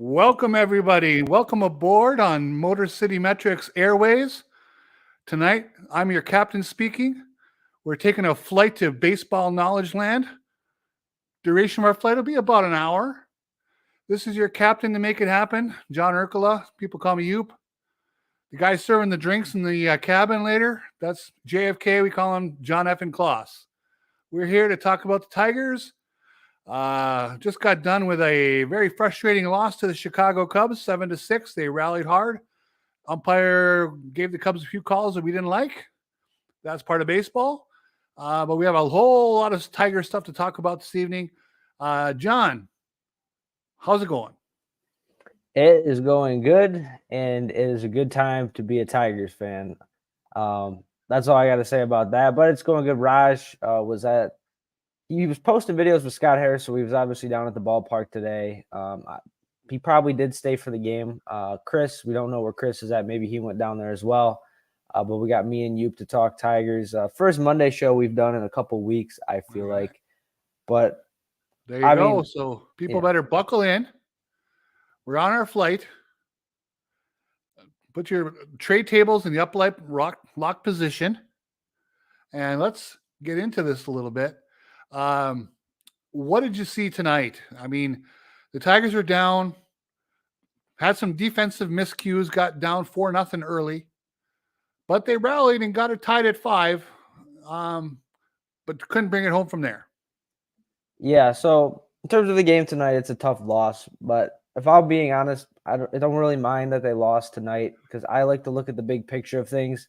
Welcome, everybody. Welcome aboard on Motor City Metrics Airways. Tonight, I'm your captain speaking. We're taking a flight to baseball knowledge land. Duration of our flight will be about an hour. This is your captain to make it happen, John Urkula. People call me Yoop. The guy serving the drinks in the cabin later, that's JFK. We call him John F. Kloss. We're here to talk about the Tigers. Just got done with a very frustrating loss to the Chicago Cubs, 7-6. They rallied hard. Umpire gave the Cubs a few calls that we didn't like. That's part of baseball. But we have a whole lot of Tiger stuff to talk about this evening. John, how's it going? It is going good, and it is a good time to be a Tigers fan. That's all I got to say about that. But it's going good. Raj he was posting videos with Scott Harris, so he was obviously down at the ballpark today. He probably did stay for the game. Chris, we don't know where Chris is at. Maybe he went down there as well. But we got me and Yoop to talk Tigers. First Monday show we've done in a couple weeks, I feel like. But there you go. So people better buckle in. We're on our flight. Put your tray tables in the upright lock position. And let's get into this a little bit. What did you see tonight? I mean, the Tigers are down, had some defensive miscues, got down 4-0 early, but they rallied and got it tied at 5, but couldn't bring it home from there. Yeah, so in terms of the game tonight, it's a tough loss, but if I'm being honest, I don't really mind that they lost tonight because I like to look at the big picture of things.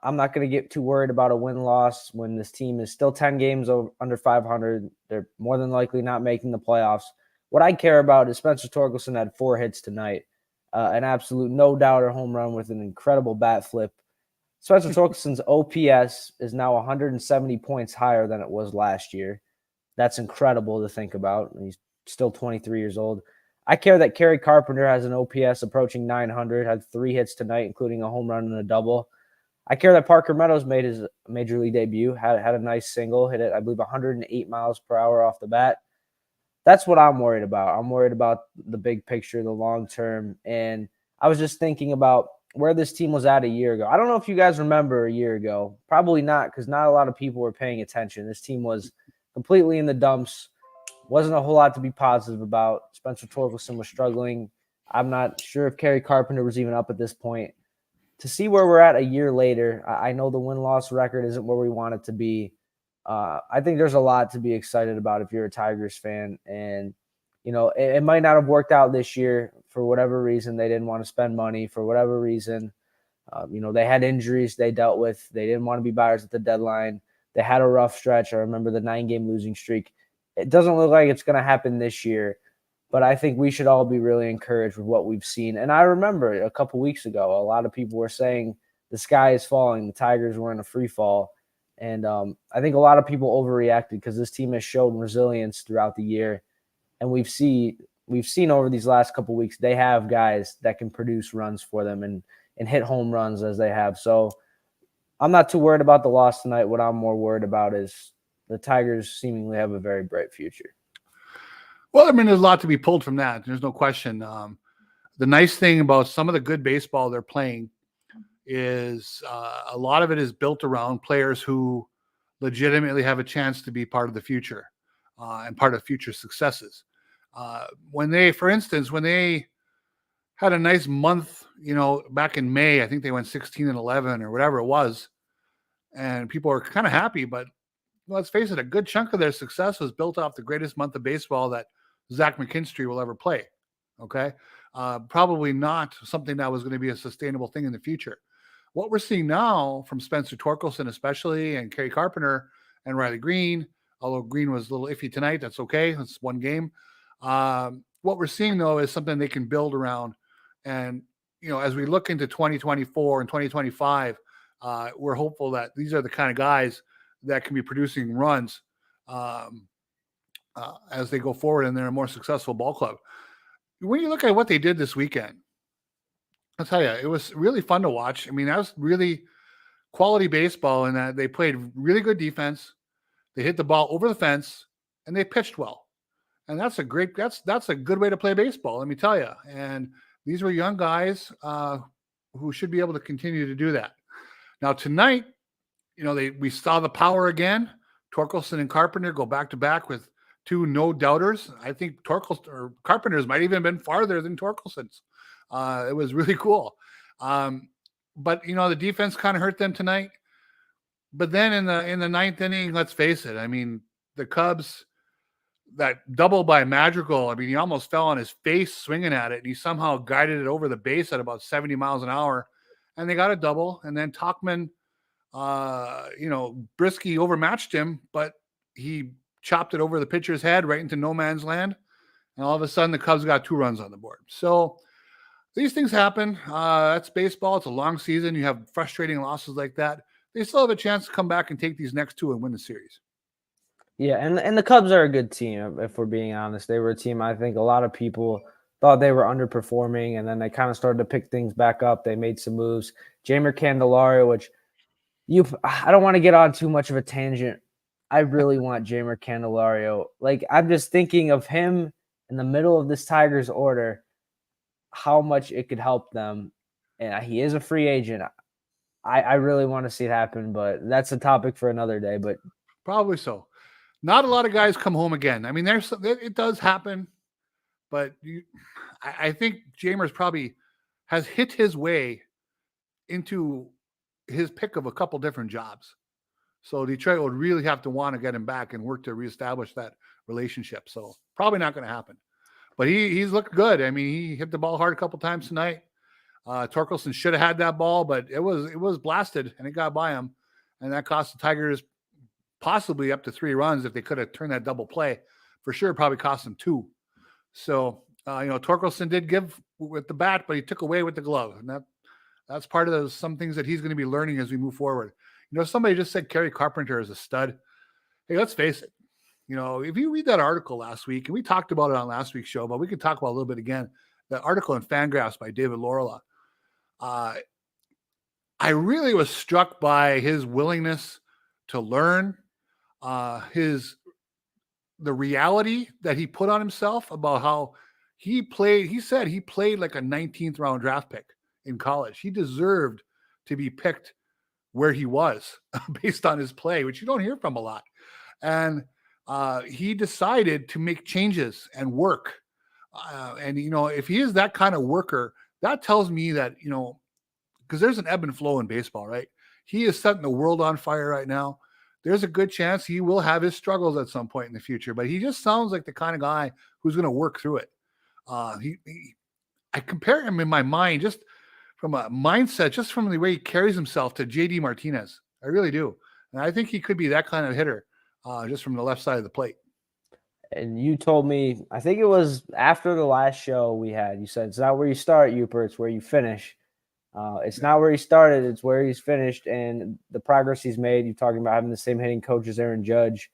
I'm not going to get too worried about a win-loss when this team is still 10 games under 500. They're more than likely not making the playoffs. What I care about is Spencer Torkelson had 4 hits tonight, an absolute no-doubter home run with an incredible bat flip. Spencer Torkelson's OPS is now 170 points higher than it was last year. That's incredible to think about. He's still 23 years old. I care that Kerry Carpenter has an OPS approaching 900, had 3 hits tonight, including a home run and a double. I care that Parker Meadows made his major league debut, had a nice single, hit it, I believe, 108 miles per hour off the bat. That's what I'm worried about. I'm worried about the big picture, the long term. And I was just thinking about where this team was at a year ago. I don't know if you guys remember a year ago. Probably not, because not a lot of people were paying attention. This team was completely in the dumps. Wasn't a whole lot to be positive about. Spencer Torkelson was struggling. I'm not sure if Kerry Carpenter was even up at this point. To see where we're at a year later, I know the win-loss record isn't where we want it to be. I think there's a lot to be excited about if you're a Tigers fan. And, you know, it might not have worked out this year for whatever reason. They didn't want to spend money for whatever reason. They had injuries they dealt with. They didn't want to be buyers at the deadline. They had a rough stretch. I remember the 9-game losing streak. It doesn't look like it's going to happen this year. But I think we should all be really encouraged with what we've seen. And I remember a couple weeks ago, a lot of people were saying the sky is falling. The Tigers were in a free fall. And I think a lot of people overreacted because this team has shown resilience throughout the year. And we've seen over these last couple weeks, they have guys that can produce runs for them and hit home runs as they have. So I'm not too worried about the loss tonight. What I'm more worried about is the Tigers seemingly have a very bright future. Well, I mean, there's a lot to be pulled from that. There's no question. The nice thing about some of the good baseball they're playing is a lot of it is built around players who legitimately have a chance to be part of the future and part of future successes. When they had a nice month, back in May, I think they went 16-11 or whatever it was, and people are kind of happy, but let's face it, a good chunk of their success was built off the greatest month of baseball that Zach McKinstry will ever play. Okay. Probably not something that was going to be a sustainable thing in the future. What we're seeing now from Spencer Torkelson, especially, and Kerry Carpenter and Riley Green, although Green was a little iffy tonight, that's okay. That's one game. What we're seeing though is something they can build around. And, as we look into 2024 and 2025, we're hopeful that these are the kind of guys that can be producing runs as they go forward and they're a more successful ball club. When you look at what they did this weekend, I'll tell you, it was really fun to watch. I mean, that was really quality baseball in that they played really good defense. They hit the ball over the fence and they pitched well. and that's a good way to play baseball. Let me tell you. And these were young guys who should be able to continue to do that. Now tonight, we saw the power again. Torkelson and Carpenter go back to back with two no doubters. I think Carpenter's might even have been farther than Torkelson's. It was really cool. But the defense kind of hurt them tonight. But then in the ninth inning, let's face it. I mean, the Cubs, that double by Madrigal, I mean, he almost fell on his face swinging at it, and he somehow guided it over the base at about 70 miles an hour, and they got a double. And then Tauchman, Brisky overmatched him, but he chopped it over the pitcher's head right into no man's land, and all of a sudden the Cubs got 2 runs on the board. So these things happen. That's baseball. It's a long season. You have frustrating losses like that. They still have a chance to come back and take these next 2 and win the series. Yeah, and the Cubs are a good team, if we're being honest. They were a team I think a lot of people thought they were underperforming, and then they kind of started to pick things back up. They made some moves. Jeimer Candelario, which I don't want to get on too much of a tangent. I really want Jeimer Candelario. Like, I'm just thinking of him in the middle of this Tigers order, how much it could help them. And he is a free agent. I really want to see it happen, but that's a topic for another day. But probably so. Not a lot of guys come home again. I mean, it does happen, but I think Jeimer's probably has hit his way into his pick of a couple different jobs. So Detroit would really have to want to get him back and work to reestablish that relationship. So probably not going to happen. But he's looked good. I mean, he hit the ball hard a couple times tonight. Torkelson should have had that ball, but it was blasted and it got by him, and that cost the Tigers possibly up to 3 runs if they could have turned that double play. For sure, probably cost them 2. So Torkelson did give with the bat, but he took away with the glove, and that's part of some things that he's going to be learning as we move forward. Somebody just said Kerry Carpenter is a stud. Hey, let's face it. If you read that article last week, and we talked about it on last week's show, but we could talk about it a little bit again, that article in Fangraphs by David Lorela. I really was struck by his willingness to learn, the reality that he put on himself about how he played. He said he played like a 19th round draft pick in college. He deserved to be picked where he was based on his play, which you don't hear from a lot. And he decided to make changes and work. And if he is that kind of worker, that tells me that, because there's an ebb and flow in baseball, right? He is setting the world on fire right now. There's a good chance he will have his struggles at some point in the future, but he just sounds like the kind of guy who's going to work through it. I compare him in my mind, just from a mindset, just from the way he carries himself, to JD Martinez. I really do. And I think he could be that kind of hitter, just from the left side of the plate. And you told me, I think it was after the last show we had, you said, it's not where you start, Uper, it's where you finish. It's not where he started, it's where he's finished, and the progress he's made. You're talking about having the same hitting coach as Aaron Judge.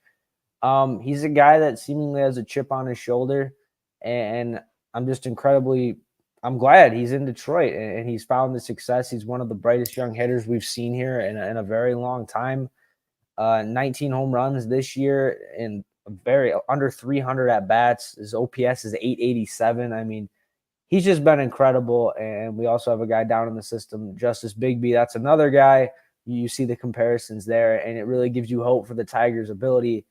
He's a guy that seemingly has a chip on his shoulder, and I'm glad he's in Detroit and he's found the success. He's one of the brightest young hitters we've seen here in a very long time. 19 home runs this year and very under 300 at bats. His OPS is 887. I mean, he's just been incredible. And we also have a guy down in the system, Justice Bigby. That's another guy. You see the comparisons there, and it really gives you hope for the Tigers' ability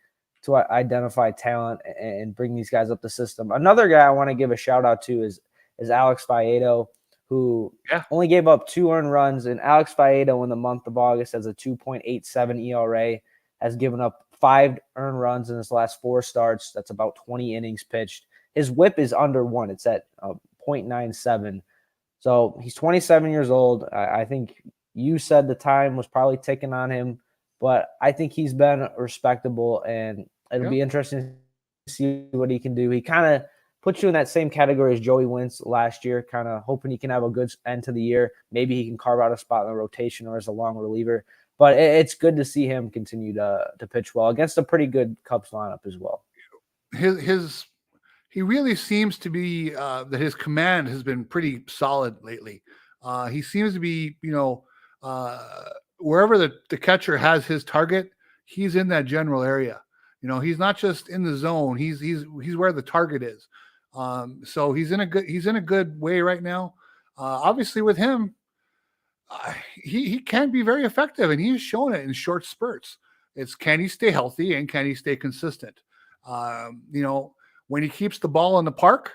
to identify talent and bring these guys up the system. Another guy I want to give a shout out to is Alex Faedo, who only gave up 2 earned runs. And Alex Faedo in the month of August has a 2.87 ERA, has given up 5 earned runs in his last 4 starts. That's about 20 innings pitched. His whip is under 1. It's at 0.97. So he's 27 years old. I think you said the time was probably ticking on him, but I think he's been respectable, and it'll be interesting to see what he can do. He kind of puts you in that same category as Joey Wentz last year, kind of hoping he can have a good end to the year. Maybe he can carve out a spot in the rotation or as a long reliever. But it's good to see him continue to pitch well against a pretty good Cubs lineup as well. He really seems to be that his command has been pretty solid lately. He seems to be, wherever the catcher has his target, he's in that general area. He's not just in the zone. He's where the target is. So he's in a good way right now. Obviously, with him, he can be very effective, and he's shown it in short spurts. It's can he stay healthy and can he stay consistent? When he keeps the ball in the park,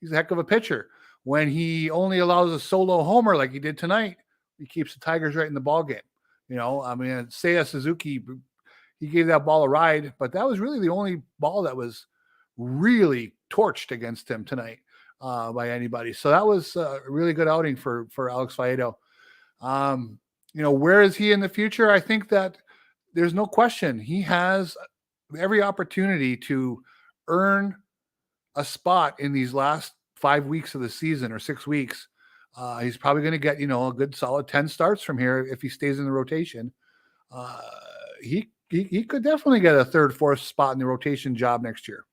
he's a heck of a pitcher. When he only allows a solo homer like he did tonight, he keeps the Tigers right in the ball game. Seiya Suzuki, he gave that ball a ride, but that was really the only ball that was really torched against him tonight by anybody. So that was a really good outing for Alex Faedo. Where is he in the future? I think that there's no question he has every opportunity to earn a spot in these last 5 weeks of the season or 6 weeks. He's probably going to get, a good solid 10 starts from here if he stays in the rotation. He could definitely get a third, fourth spot in the rotation job next year.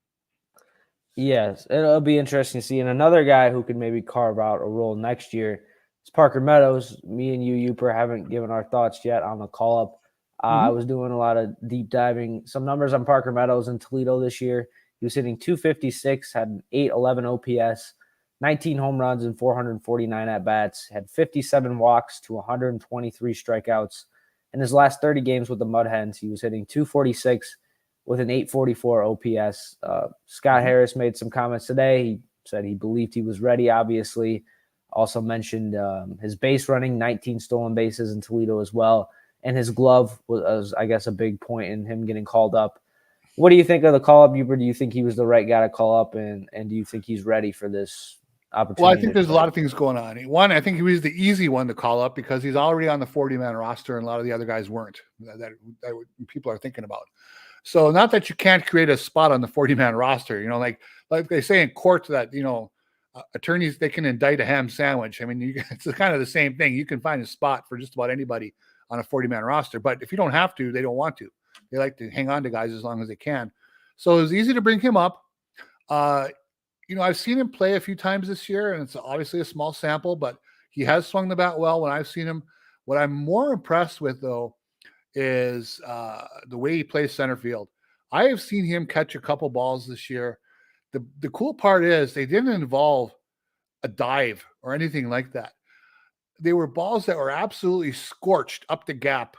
Yes, it'll be interesting to see. And another guy who could maybe carve out a role next year is Parker Meadows. Me and you, haven't given our thoughts yet on the call-up. I was doing a lot of deep diving. Some numbers on Parker Meadows in Toledo this year. He was hitting .256, had an .811 OPS, 19 home runs and 449 at-bats, had 57 walks to 123 strikeouts. In his last 30 games with the Mud Hens, he was hitting .246 with an .844 OPS. Scott Harris made some comments today. He said he believed he was ready, obviously. Also mentioned his base running, 19 stolen bases in Toledo as well. And his glove was, I guess, a big point in him getting called up. What do you think of the call-up, Huber? Do you think he was the right guy to call up, and do you think he's ready for this opportunity? Well, I think there's a lot of things going on. One, I think he was the easy one to call up because he's already on the 40-man roster, and a lot of the other guys weren't that people are thinking about. So not that you can't create a spot on the 40-man roster, like they say in court that, attorneys, they can indict a ham sandwich. I mean, it's kind of the same thing. You can find a spot for just about anybody on a 40-man roster, but if you don't have to, they don't want to. They like to hang on to guys as long as they can. So it was easy to bring him up. I've seen him play a few times this year, and it's obviously a small sample, but he has swung the bat well when I've seen him. What I'm more impressed with, though, is the way he plays center field. I have seen him catch a couple balls this year. The cool part is they didn't involve a dive or anything like that. They were balls that were absolutely scorched up the gap,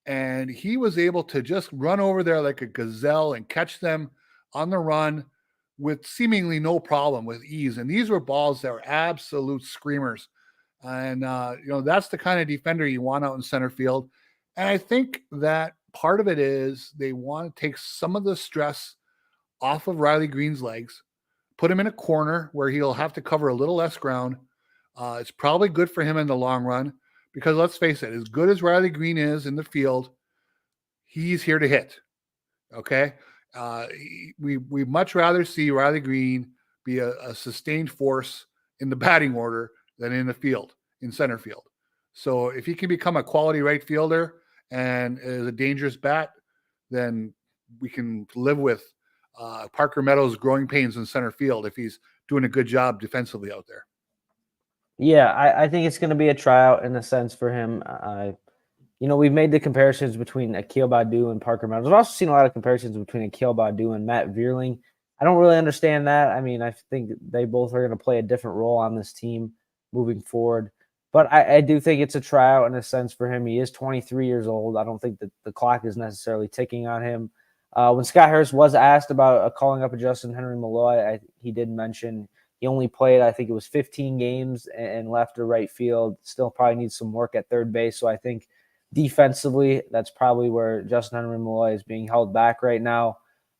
and he was able to just run over there like a gazelle and catch them on the run with seemingly no problem, with ease. And these were balls that were absolute screamers. And, that's the kind of defender you want out in center field. And I think that part of it is they want to take some of the stress off of Riley Green's legs, put him in a corner where he'll have to cover a little less ground. It's probably good for him in the long run because let's face it, as good as Riley Green is in the field, he's here to hit. Okay. We much rather see Riley Green be a sustained force in the batting order than in the field, in center field. So if he can become a quality right fielder and is a dangerous bat, then we can live with Parker Meadows' growing pains in center field if he's doing a good job defensively out there. Yeah, I think it's going to be a tryout in a sense for him. We've made the comparisons between Akil Baddoo and Parker Meadows. I've also seen a lot of comparisons between Akil Baddoo and Matt Vierling. I don't really understand that. I mean, I think they both are going to play a different role on this team moving forward. But I do think it's a tryout in a sense for him. He is 23 years old. I don't think that the clock is necessarily ticking on him. When Scott Harris was asked about calling up a Justin Henry Malloy, he did mention he only played, I think it was 15 games and left or right field. Still probably needs some work at third base. So I think defensively, that's probably where Justin Henry Malloy is being held back right now.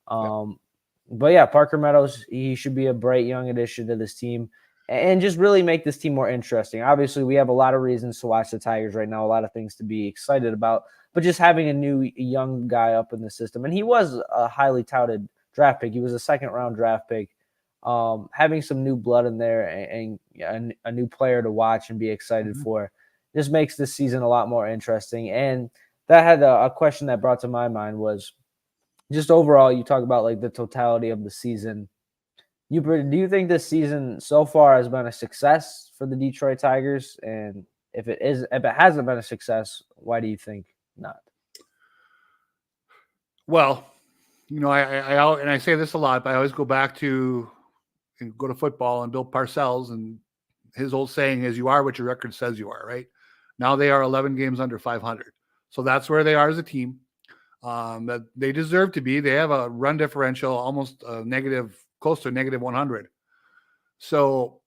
But yeah, Parker Meadows, he should be a bright young addition to this team and just really make this team more interesting. Obviously, we have a lot of reasons to watch the Tigers right now, a lot of things to be excited about, but just having a new young guy up in the system, and he was a highly touted draft pick. He was a second-round draft pick. Having some new blood in there and a new player to watch and be excited for just makes this season a lot more interesting. And that had a question that brought to my mind was just overall, you talk about like the totality of the season. Do you think this season so far has been a success for the Detroit Tigers? And if it hasn't been a success, why do you think not? Well, I say this a lot, but I always go back to and go to football and Bill Parcells, and his old saying is, "You are what your record says you are." Right now, they are 11 games under 500, so that's where they are as a team. That they deserve to be. They have a run differential almost close to negative 100. So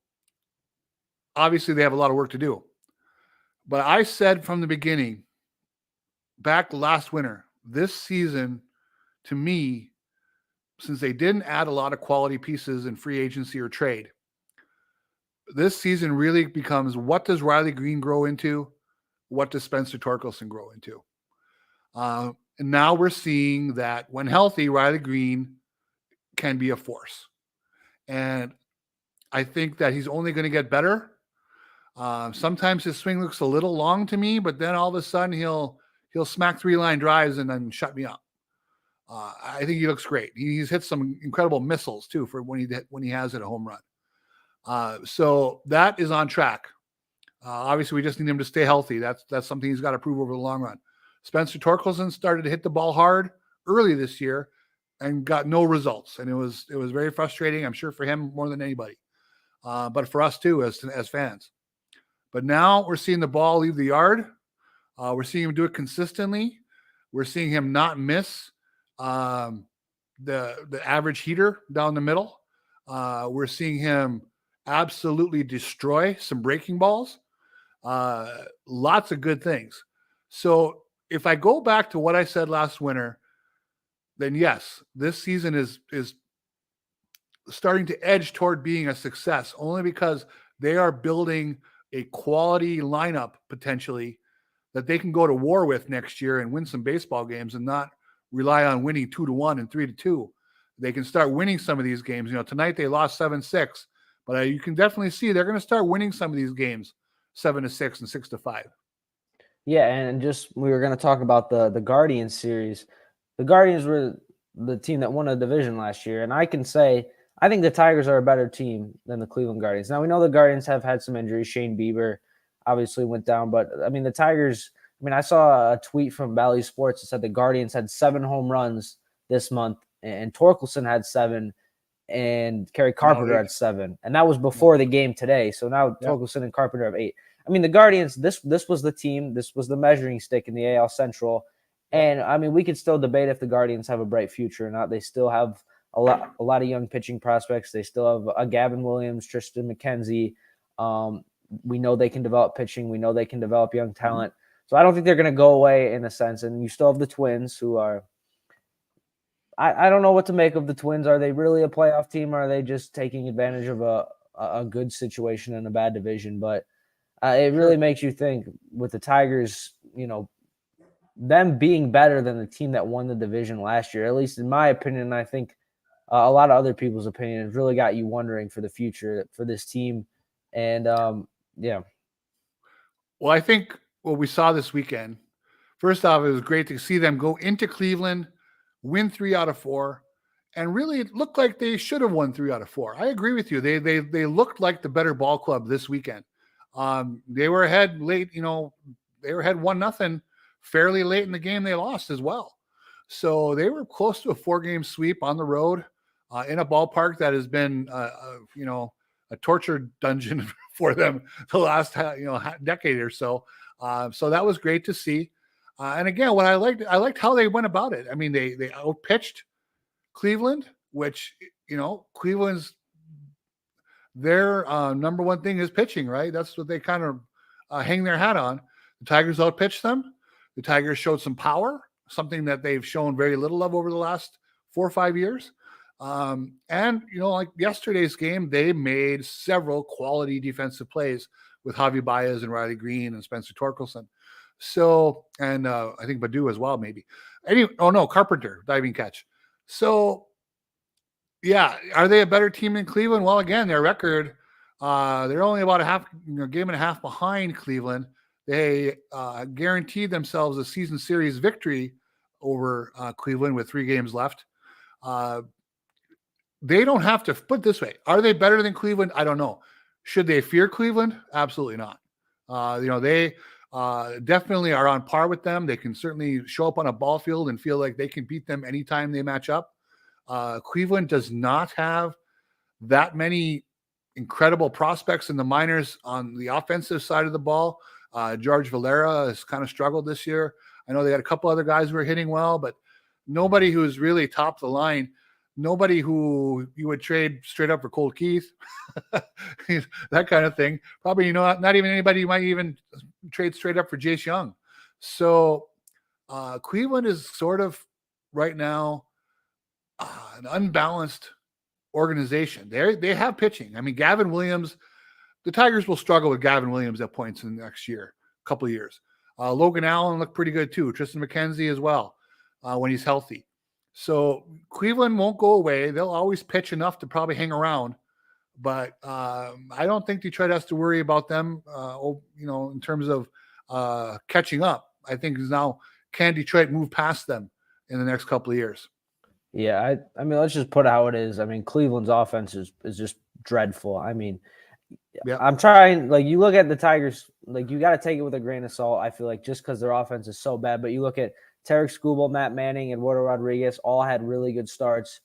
obviously, they have a lot of work to do. But I said from the beginning, back last winter, this season, to me, since they didn't add a lot of quality pieces in free agency or trade, this season really becomes, what does Riley Green grow into? What does Spencer Torkelson grow into? And now we're seeing that when healthy, Riley Green can be a force. And I think that he's only going to get better. Sometimes his swing looks a little long to me, but then all of a sudden he'll smack 3-line drives and then shut me up. I think he looks great. He's hit some incredible missiles too for when he has hit a home run. So that is on track. Obviously, we just need him to stay healthy. That's something he's got to prove over the long run. Spencer Torkelson started to hit the ball hard early this year and got no results, and it was very frustrating. I'm sure for him more than anybody, but for us too as fans. But now we're seeing the ball leave the yard. We're seeing him do it consistently. We're seeing him not miss the average heater down the middle. We're seeing him absolutely destroy some breaking balls. Lots of good things. So if I go back to what I said last winter, then yes, this season is starting to edge toward being a success, only because they are building a quality lineup potentially that they can go to war with next year and win some baseball games and not rely on winning 2-1 and 3-2. They can start winning some of these games. Tonight they lost 7-6, but you can definitely see they're going to start winning some of these games 7-6 and 6-5. Yeah, and we were going to talk about the Guardians series. The Guardians were the team that won a division last year, and I can say I think the Tigers are a better team than the Cleveland Guardians. Now, we know the Guardians have had some injuries. Shane Bieber obviously went down, but I mean, the Tigers, I saw a tweet from Bally Sports that said the Guardians had 7 home runs this month, and Torkelson had 7, and Kerry Carpenter had 7, and that was before the game today. So now Torkelson and Carpenter have 8. I mean, the Guardians, this was the team, this was the measuring stick in the AL Central. And I mean, we could still debate if the Guardians have a bright future or not. They still have a lot of young pitching prospects. They still have a Gavin Williams, Tristan McKenzie. We know they can develop pitching. We know they can develop young talent. So I don't think they're going to go away in a sense. And you still have the Twins, who are, I don't know what to make of the Twins. Are they really a playoff team, or are they just taking advantage of a good situation in a bad division? But it really makes you think with the Tigers, them being better than the team that won the division last year, at least in my opinion. I think a lot of other people's opinion has really got you wondering for the future for this team. And yeah. Well, I think what we saw this weekend, first off, it was great to see them go into Cleveland, win 3 out of 4, and really it looked like they should have won 3 out of 4. I agree with you. They looked like the better ball club this weekend. They were ahead late, they were ahead 1-0 fairly late in the game. They lost as well. So they were close to a 4-game sweep on the road in a ballpark that has been, a torture dungeon for them the last, decade or so. So that was great to see. And again, what I liked how they went about it. I mean, they outpitched Cleveland, which, Cleveland's their number one thing is pitching, right? That's what they kind of hang their hat on. The Tigers outpitched them. The Tigers showed some power, something that they've shown very little of over the last 4 or 5 years. And, like yesterday's game, they made several quality defensive plays with Javi Baez and Riley Green and Spencer Torkelson. So, and I think Badu as well, maybe. Carpenter, diving catch. So, yeah, are they a better team than Cleveland? Well, again, their record, they're only about a game and a half behind Cleveland. They guaranteed themselves a season series victory over Cleveland with 3 games left. They don't have to put it this way. Are they better than Cleveland? I don't know. Should they fear Cleveland? Absolutely not. definitely are on par with them. They can certainly show up on a ball field and feel like they can beat them anytime they match up. Cleveland does not have that many incredible prospects in the minors on the offensive side of the ball. George Valera has kind of struggled this year. I know they got a couple other guys who are hitting well, but nobody who's really top of the line. Nobody who you would trade straight up for Cole Keith, that kind of thing. Probably, not even anybody you might even trade straight up for Jace Young. So Cleveland is sort of right now an unbalanced organization. They have pitching. I mean, Gavin Williams, the Tigers will struggle with Gavin Williams at points in the next year, couple of years. Logan Allen looked pretty good too. Tristan McKenzie as well when he's healthy. So Cleveland won't go away. They'll always pitch enough to probably hang around. But I don't think Detroit has to worry about them, in terms of catching up. I think now, can Detroit move past them in the next couple of years? Yeah, I mean, let's just put it how it is. I mean, Cleveland's offense is just dreadful. I mean, yeah. I'm trying, like, you look at the Tigers, like, you got to take it with a grain of salt, I feel like, just because their offense is so bad. But you look at Tarek Skubal, Matt Manning, and Eduardo Rodriguez all had really good starts.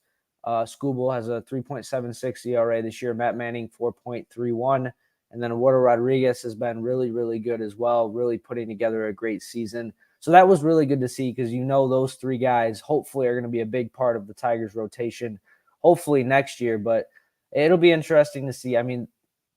Skubal has a 3.76 ERA this year. Matt Manning, 4.31. And then Eduardo Rodriguez has been really, really good as well, really putting together a great season. So that was really good to see because those three guys hopefully are going to be a big part of the Tigers rotation, hopefully next year. But it'll be interesting to see. I mean,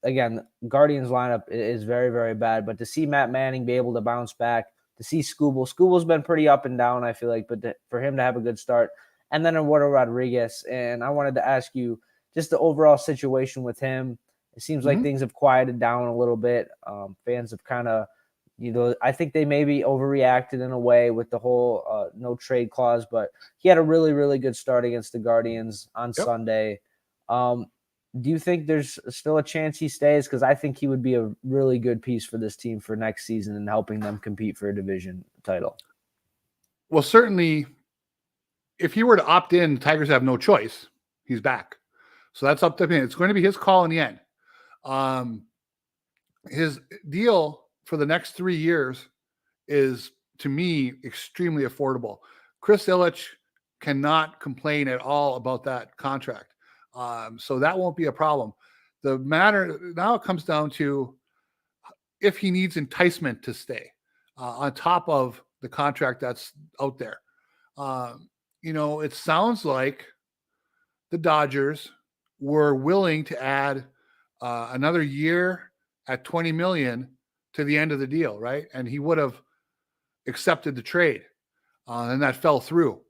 again, Guardians lineup is very, very bad. But to see Matt Manning be able to bounce back, to see Skubal's been pretty up and down, I feel like. But for him to have a good start, and then Eduardo Rodriguez. And I wanted to ask you just the overall situation with him. It seems like things have quieted down a little bit. Fans have kind of, I think they maybe overreacted in a way with the whole no trade clause, but he had a really, really good start against the Guardians on Sunday. Do you think there's still a chance he stays? Because I think he would be a really good piece for this team for next season and helping them compete for a division title. Well, certainly, if he were to opt in, the Tigers have no choice. He's back. So that's up to him. It's going to be his call in the end. His deal for the next 3 years is, to me, extremely affordable. Chris Ilitch cannot complain at all about that contract. So that won't be a problem. The matter now, it comes down to if he needs enticement to stay on top of the contract that's out there. It sounds like the Dodgers were willing to add another year at $20 million to the end of the deal, right? And he would have accepted the trade, and that fell through.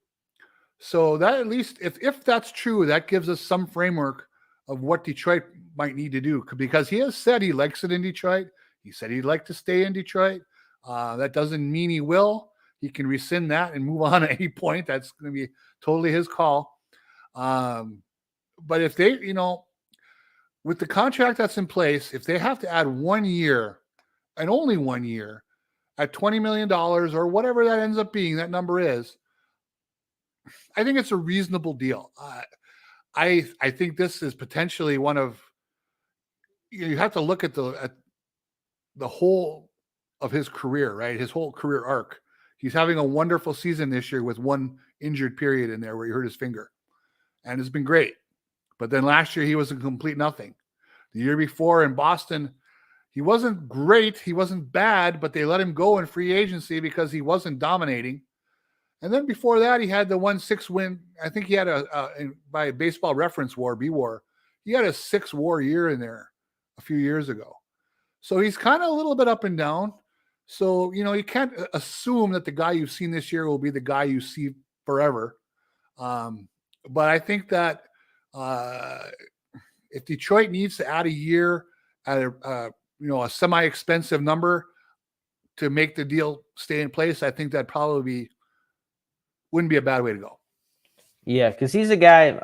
So that, at least if that's true, that gives us some framework of what Detroit might need to do, because he has said he likes it in Detroit. He said he'd like to stay in Detroit. That doesn't mean he will. He can rescind that and move on at any point. That's going to be totally his call. But if they, with the contract that's in place, if they have to add 1 year and only 1 year at $20 million or whatever that ends up being, that number is, I think it's a reasonable deal. I think this is potentially one of, you have to look at the whole of his career, right? His whole career arc. He's having a wonderful season this year with one injured period in there where he hurt his finger, and it's been great. But then last year he was a complete nothing. The year before in Boston, he wasn't great. He wasn't bad, but they let him go in free agency because he wasn't dominating. And then before that, he had the 1-6 win. I think he had by Baseball Reference WAR, B-WAR, he had a 6 WAR year in there a few years ago. So he's kind of a little bit up and down. So, you can't assume that the guy you've seen this year will be the guy you see forever. But I think that if Detroit needs to add a year at a semi-expensive number to make the deal stay in place, I think that probably wouldn't be a bad way to go. Yeah, because he's a guy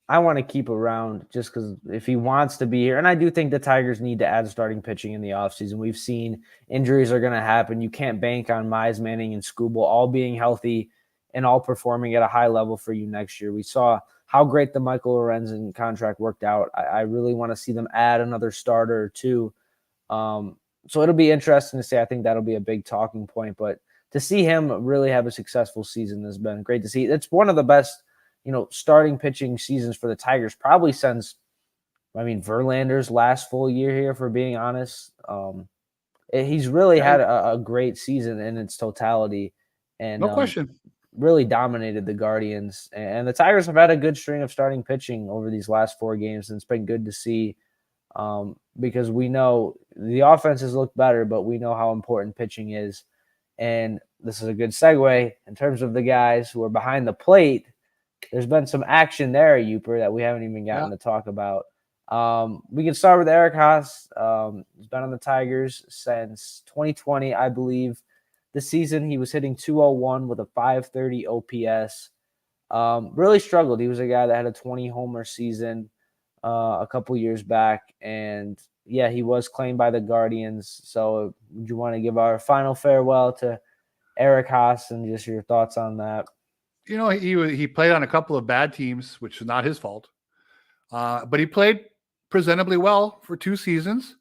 I want to keep around just because if he wants to be here. And I do think the Tigers need to add starting pitching in the offseason. We've seen injuries are going to happen. You can't bank on Mize, Manning, and Skubal all being healthy and all performing at a high level for you next year. We saw how great the Michael Lorenzen contract worked out. I really want to see them add another starter or two. So it'll be interesting to see. I think that'll be a big talking point. But to see him really have a successful season has been great to see. It's one of the best, starting pitching seasons for the Tigers probably since, Verlander's last full year here, for being honest. He's really Yeah, had a great season in its totality, and no question. really dominated the Guardians. And the Tigers have had a good string of starting pitching over these last 4 games, and it's been good to see, because we know the offenses look better, but we know how important pitching is. And this is a good segue in terms of the guys who are behind the plate. There's been some action there, Uper, that we haven't even gotten Yeah. to talk about. We can start with Eric Haas. He's been on the Tigers since 2020, I believe. This season, he was hitting 201 with a 530 OPS. Really struggled. He was a guy that had a 20-homer season a couple years back. And, yeah, he was claimed by the Guardians. So would you want to give our final farewell to Eric Haas and just your thoughts on that? He played on a couple of bad teams, which is not his fault. But he played presentably well for 2 seasons.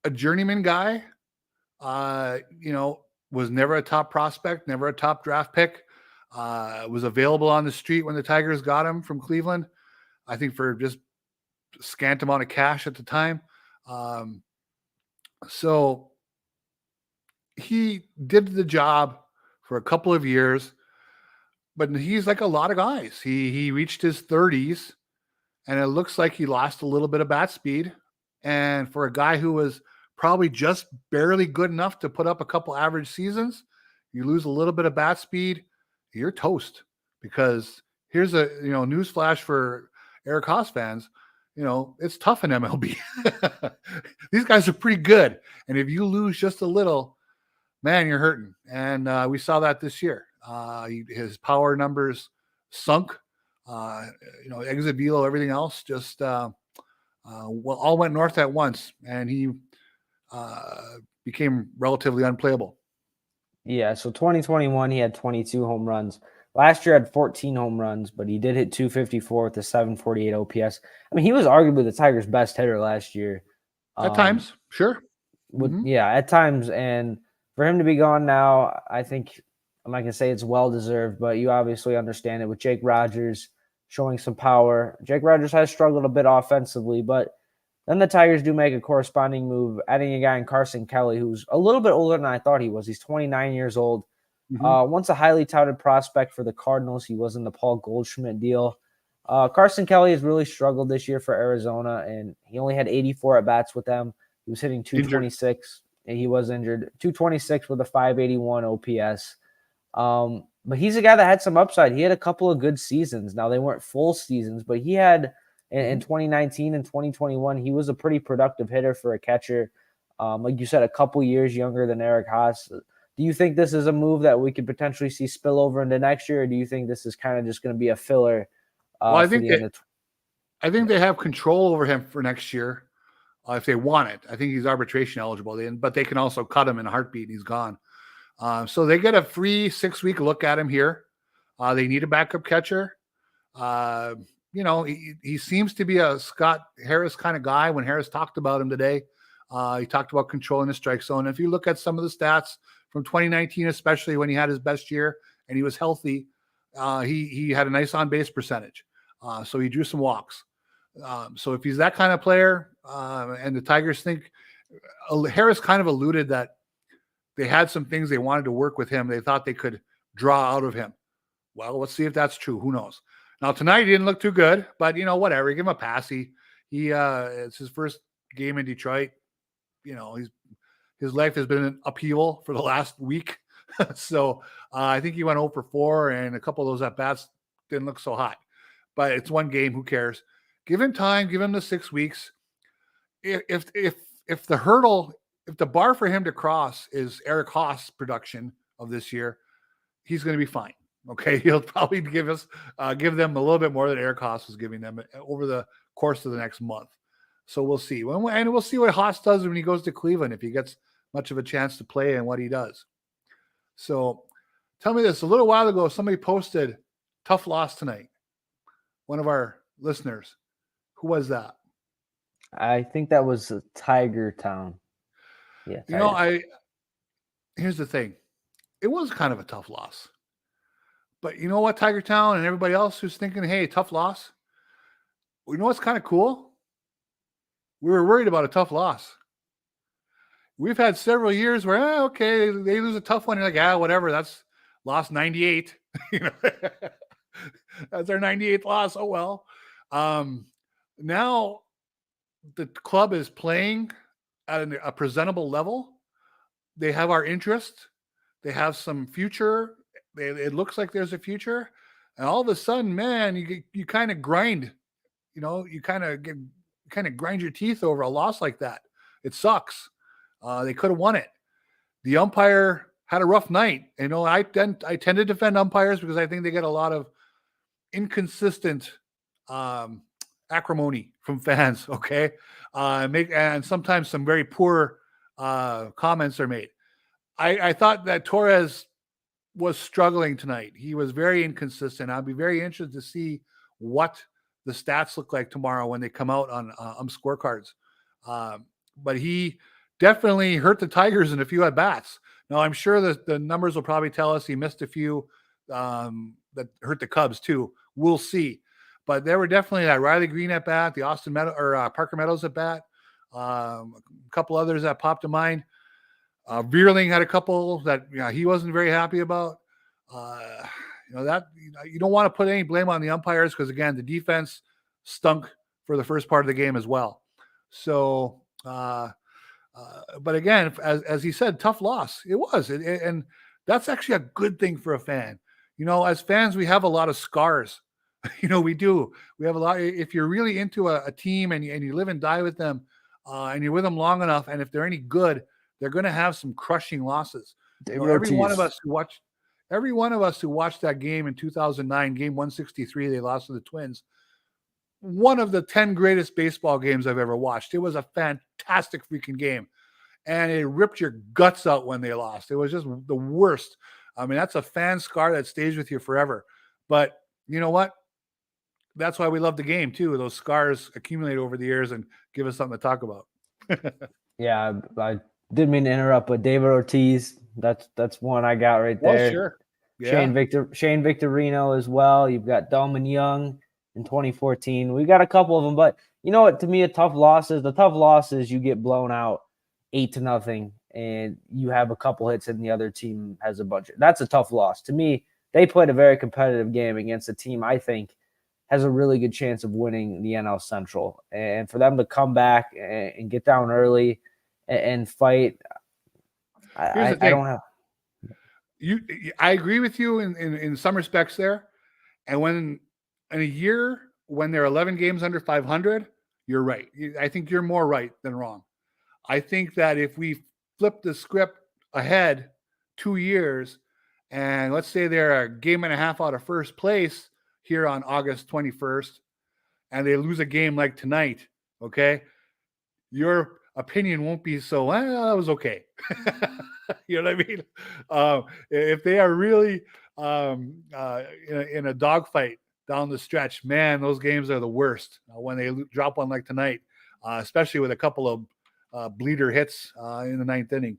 A journeyman guy, was never a top prospect, never a top draft pick. Was available on the street when the Tigers got him from Cleveland, I think for just scant amount of cash at the time. So he did the job for a couple of years, but he's like a lot of guys. He reached his 30s, and it looks like he lost a little bit of bat speed. And for a guy who was probably just barely good enough to put up a couple average seasons, you lose a little bit of bat speed, you're toast. Because here's a news flash for Eric Haas fans. It's tough in MLB. These guys are pretty good, and if you lose just a little, man, you're hurting. And we saw that this year. His power numbers sunk. Exit velo, everything else just all went north at once, and he became relatively unplayable. Yeah, so 2021, he had 22 home runs. Last year had 14 home runs, but he did hit 254 with a 748 OPS. He was arguably the Tigers' best hitter last year. At times, sure. Yeah, at times. And for him to be gone now, I think I'm not going to say it's well-deserved, but you obviously understand it with Jake Rogers showing some power. Jake Rogers has struggled a bit offensively, but then the Tigers do make a corresponding move, adding a guy in Carson Kelly, who's a little bit older than I thought he was. He's 29 years old. Once a highly touted prospect for the Cardinals. He was in the Paul Goldschmidt deal. Carson Kelly has really struggled this year for Arizona, and he only had 84 at-bats with them. He was hitting 226, and he was injured. 226 with a 581 OPS. But he's a guy that had some upside. He had a couple of good seasons. Now, they weren't full seasons, but he had in 2019 and 2021, he was a pretty productive hitter for a catcher. Like you said, a couple years younger than Eric Haas. Do you think this is a move that we could potentially see spill over into next year, or do you think this is kind of just going to be a filler? I think they have control over him for next year if they want it. I think he's arbitration eligible, but they can also cut him in a heartbeat. And he's gone. So they get a free 6-week look at him here. They need a backup catcher. He seems to be a Scott Harris kind of guy. When Harris talked about him today, he talked about controlling the strike zone. If you look at some of the stats from 2019, especially when he had his best year and he was healthy, he had a nice on-base percentage. So he drew some walks. So if he's that kind of player, and the Tigers think Harris kind of alluded that they had some things they wanted to work with him. They thought they could draw out of him. Well, let's see if that's true. Who knows? Now tonight he didn't look too good, but whatever. Give him a pass. It's his first game in Detroit. His life has been an upheaval for the last week. So I think he went 0 for 4, and a couple of those at bats didn't look so hot. But it's one game. Who cares? Give him time. Give him the 6 weeks. If the hurdle, if the bar for him to cross is Eric Haas production of this year, he's going to be fine. Okay, he'll probably give them a little bit more than Eric Haas was giving them over the course of the next month. So we'll see. And we'll see what Haas does when he goes to Cleveland, if he gets much of a chance to play and what he does. So tell me this. A little while ago, somebody posted tough loss tonight. One of our listeners. Who was that? I think that was Tiger Town. Yeah, You know, Tigers. here's the thing. It was kind of a tough loss. But you know what, Tiger Town and everybody else who's thinking, hey, tough loss. You know what's kind of cool? We were worried about a tough loss. We've had several years where, okay, they lose a tough one. You're like, whatever. That's lost 98. You know, that's our 98th loss. Oh, well. Now the club is playing at a presentable level. They have our interest. They have some future. It looks like there's a future. And all of a sudden, man, you kind of grind. You know, you kind of grind your teeth over a loss like that. It sucks. They could have won it. The umpire had a rough night. You know, I tend to defend umpires because I think they get a lot of inconsistent acrimony from fans. Okay, and sometimes some very poor comments are made. I thought that Torres was struggling tonight. He was very inconsistent. I'll be very interested to see what the stats look like tomorrow when they come out on scorecards. But he definitely hurt the Tigers in a few at bats. Now I'm sure that the numbers will probably tell us he missed a few that hurt the Cubs too. We'll see. But there were definitely that Riley Green at bat, the Parker Meadows at bat, a couple others that popped to mind. Veerling had a couple that he wasn't very happy about. You don't want to put any blame on the umpires because again, the defense stunk for the first part of the game as well. So, but again, as he said, tough loss. It was, and that's actually a good thing for a fan. You know, as fans, we have a lot of scars. You know, we do. We have a lot. If you're really into a team and you live and die with them, and you're with them long enough, and if they're any good, they're going to have some crushing losses. You know, every one of us who watched that game in 2009, game 163, they lost to the Twins. One of the 10 greatest baseball games I've ever watched. It was a fantastic freaking game. And it ripped your guts out when they lost. It was just the worst. I mean, that's a fan scar that stays with you forever. But you know what? That's why we love the game too. Those scars accumulate over the years and give us something to talk about. Yeah, I didn't mean to interrupt, but David Ortiz, that's one I got right there. Oh, sure. Yeah. Shane Victorino as well. You've got Dolman Young in 2014. We got a couple of them, but you know what? To me, the tough losses you get blown out 8-0, and you have a couple hits, and the other team has a bunch. That's a tough loss. To me, they played a very competitive game against a team I think has a really good chance of winning the NL Central, and for them to come back and get down early and fight, I don't have. I agree with you in some respects there. And when in a year when they're 11 games under 500, you're right. I think you're more right than wrong. I think that if we flip the script ahead 2 years, and let's say they're a game and a half out of first place here on August 21st, and they lose a game like tonight, okay, your opinion won't be so, well, that was okay. You know what I mean? If they are really in a dogfight down the stretch, man, those games are the worst when they drop one like tonight, especially with a couple of bleeder hits in the ninth inning.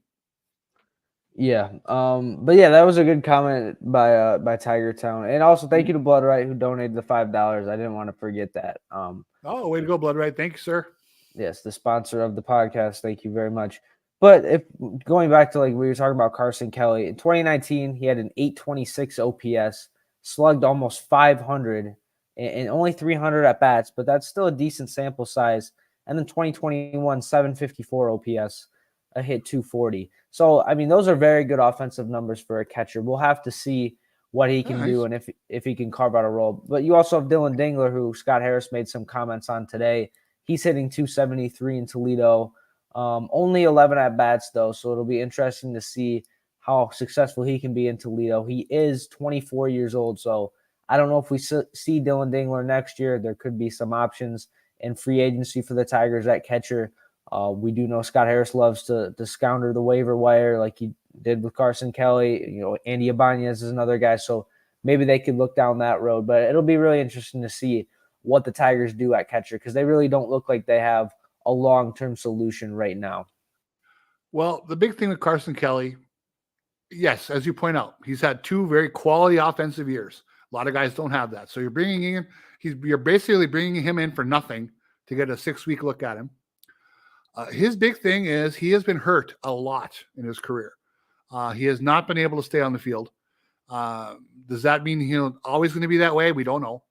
Yeah. But yeah, that was a good comment by Tiger Town. And also thank you to Blood Right who donated the $5. I didn't want to forget that. Oh, way to go, Blood Right. Thank you, sir. Yes, the sponsor of the podcast. Thank you very much. But if going back to like we were talking about Carson Kelly, in 2019, he had an 826 OPS, slugged almost 500 and only 300 at bats, but that's still a decent sample size. And then 2021, 754 OPS, a hit 240. So, I mean, those are very good offensive numbers for a catcher. We'll have to see what he can do and if he can carve out a role. But you also have Dylan Dingler, who Scott Harris made some comments on today. He's hitting 273 in Toledo. Only 11 at bats, though, so it'll be interesting to see how successful he can be in Toledo. He is 24 years old, so I don't know if we see Dylan Dingler next year. There could be some options in free agency for the Tigers at catcher. We do know Scott Harris loves to scounder the waiver wire like he did with Carson Kelly. You know, Andy Ibanez is another guy, so maybe they could look down that road. But it'll be really interesting to see what the Tigers do at catcher because they really don't look like they have a long-term solution right now. Well, the big thing with Carson Kelly, yes, as you point out, he's had 2 very quality offensive years. A lot of guys don't have that. So you're basically bringing him in for nothing to get a 6-week look at him. His big thing is he has been hurt a lot in his career. He has not been able to stay on the field. Does that mean he's always going to be that way? We don't know.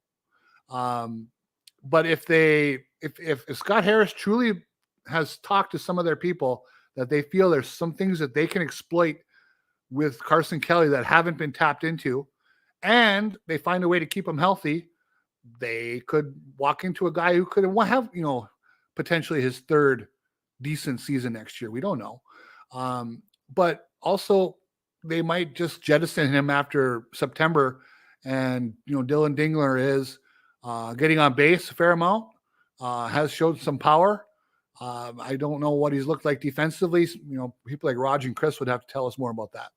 But if Scott Harris truly has talked to some of their people that they feel there's some things that they can exploit with Carson Kelly that haven't been tapped into, and they find a way to keep him healthy, they could walk into a guy who could have, potentially his 3rd decent season next year. We don't know. But also they might just jettison him after September. And, Dylan Dingler is getting on base a fair amount, has showed some power. I don't know what he's looked like defensively. People like Raj and Chris would have to tell us more about that.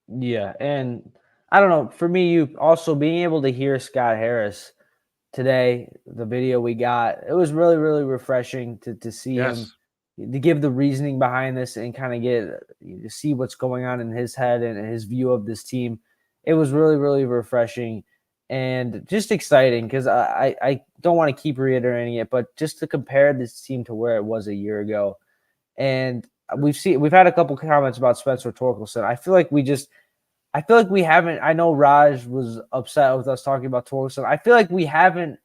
Yeah, and I don't know. For me, you also being able to hear Scott Harris today, the video we got, it was really, really refreshing to see him, to give the reasoning behind this and kind of to see what's going on in his head and his view of this team. It was really, really refreshing and just exciting because I don't want to keep reiterating it, but just to compare this team to where it was a year ago. And we've had a couple comments about Spencer Torkelson. I feel like we haven't. I know Raj was upset with us talking about Torkelson. I feel like we haven't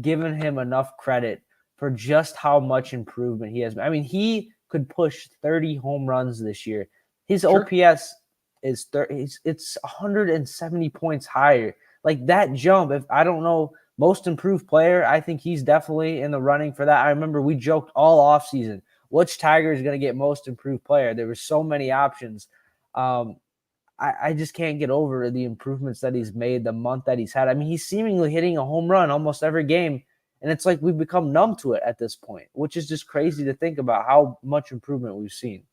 given him enough credit for just how much improvement he has. I mean, he could push 30 home runs this year. His OPS is it's 170 points higher. Like that jump, if I don't know, most improved player, I think he's definitely in the running for that. I remember we joked all offseason, which Tiger is going to get most improved player. There were so many options. I just can't get over the improvements that he's made, the month that he's had. I mean, he's seemingly hitting a home run almost every game, and it's like we've become numb to it at this point, which is just crazy to think about how much improvement we've seen.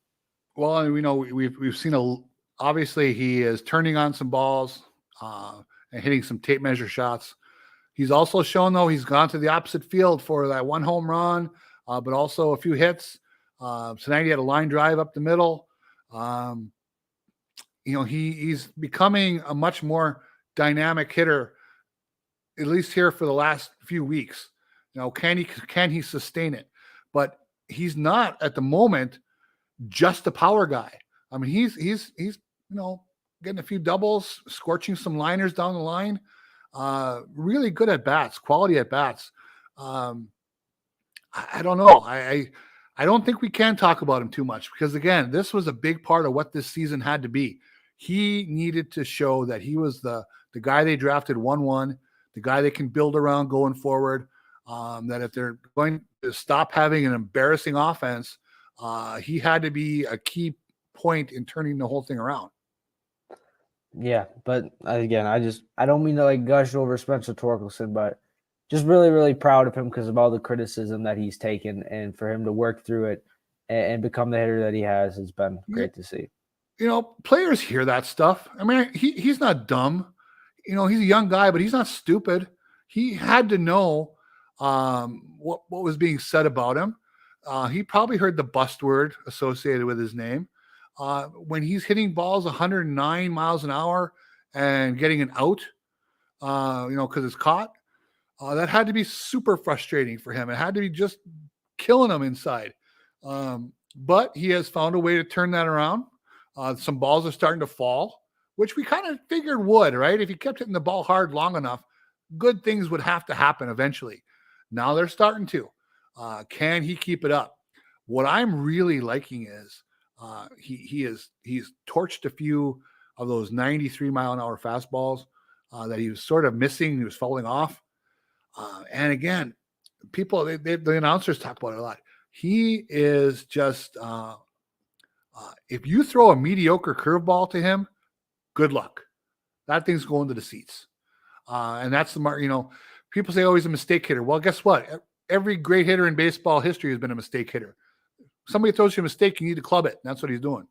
Well, we know we've seen obviously he is turning on some balls and hitting some tape measure shots. He's also shown, though, he's gone to the opposite field for that 1 home run, but also a few hits. Tonight he had a line drive up the middle. He's becoming a much more dynamic hitter, at least here for the last few weeks. Can he sustain it? But he's not at the moment just a power guy. I mean, he's getting a few doubles, scorching some liners down the line. Really good at bats, quality at bats. I don't know. I don't think we can talk about him too much because, again, this was a big part of what this season had to be. He needed to show that he was the guy they drafted 1-1, the guy they can build around going forward, that if they're going to stop having an embarrassing offense, he had to be a key point in turning the whole thing around. Yeah, but again, I don't mean to gush over Spencer Torkelson, but just really, really proud of him because of all the criticism that he's taken, and for him to work through it and become the hitter that he has been great to see. Players hear that stuff. I mean, he's not dumb. He's a young guy, but he's not stupid. He had to know what was being said about him. He probably heard the bust word associated with his name. When he's hitting balls 109 miles an hour and getting an out, because it's caught, that had to be super frustrating for him. It had to be just killing him inside. But he has found a way to turn that around. Some balls are starting to fall, which we kind of figured would, right? If he kept hitting the ball hard long enough, good things would have to happen eventually. Now they're starting to. Can he keep it up? What I'm really liking is he's torched a few of those 93-mile-an-hour fastballs that he was sort of missing. He was falling off. And again, the announcers talk about it a lot. He is just if you throw a mediocre curveball to him, good luck. That thing's going to the seats. And that's the mark. People say, oh, he's a mistake hitter. Well, guess what? Every great hitter in baseball history has been a mistake hitter. Somebody throws you a mistake, you need to club it. That's what he's doing.